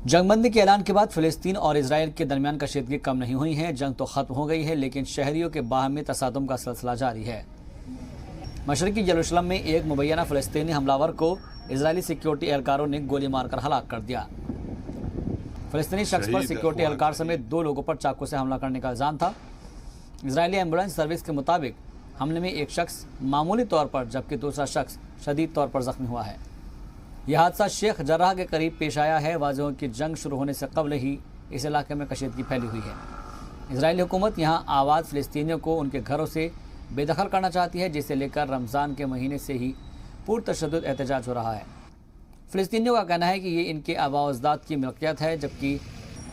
जंगबंदी के ऐलान के बाद फिलिस्तीन और इजराइल के दरमियान कशीदगी कम नहीं हुई है। जंग तो खत्म हो गई है, लेकिन शहरियों के बाहमी तसादुम का सिलसिला जारी है। मशरकी यरूशलेम में एक मुबैना फिलिस्तीनी हमलावर को इजरायली सिक्योरिटी एहलकारों ने गोली मारकर हलाक कर दिया। फिलिस्तीनी शख्स पर सिक्योरिटी एहलकार समेत 2 लोगों पर चाकू से हमला करने का इल्जाम था। इजरायली एम्बुलेंस सर्विस के मुताबिक हमले में एक शख्स मामूली तौर पर जबकि दूसरा शख्स शदीद तौर पर जख्मी हुआ है। यह हादसा शेख जर्राह के करीब पेश आया है। वाज़ेह हो कि जंग शुरू होने से कबल ही इस इलाके में कशीदगी फैली हुई है। इजरायली हुकूमत यहाँ आबाद फ़िलिस्तीनियों को उनके घरों से बेदखल करना चाहती है, जिसे लेकर रमज़ान के महीने से ही पुरतशद्दुद एहतजाज हो रहा है। फ़िलिस्तीनियों का कहना है कि ये इनके आबा अजदाद की मिल्कियत है, जबकि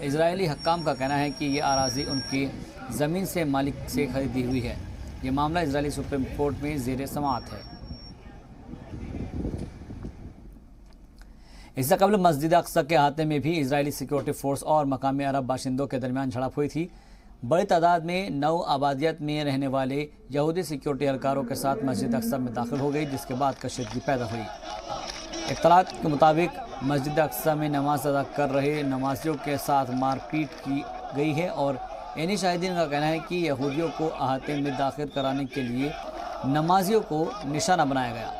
इजरायली हक्काम का कहना है कि ये अराज़ी उनकी ज़मीन से मालिक से खरीदी हुई है। ये मामला इजरायली सुप्रीम कोर्ट में ज़ेर समाअत है। इससे कबल मस्जिद अक्सा के अहाते में भी इजरायली सिक्योरिटी फोर्स और मकामी अरब बाशिंदों के दरमियान झड़प हुई थी। बड़ी तादाद में नौ आबादियत में रहने वाले यहूदी सिक्योरिटी एहलकारों के साथ मस्जिद अक्सा में दाखिल हो गई, जिसके बाद कशीदगी पैदा हुई। इत्तलात के मुताबिक मस्जिद अक्सा में नमाज अदा कर रहे नमाजियों के साथ मारपीट की गई है और इन्हीं शाहिदीन का कहना है कि यहूदियों को अहाते में दाखिल कराने के लिए नमाजियों को निशाना बनाया गया।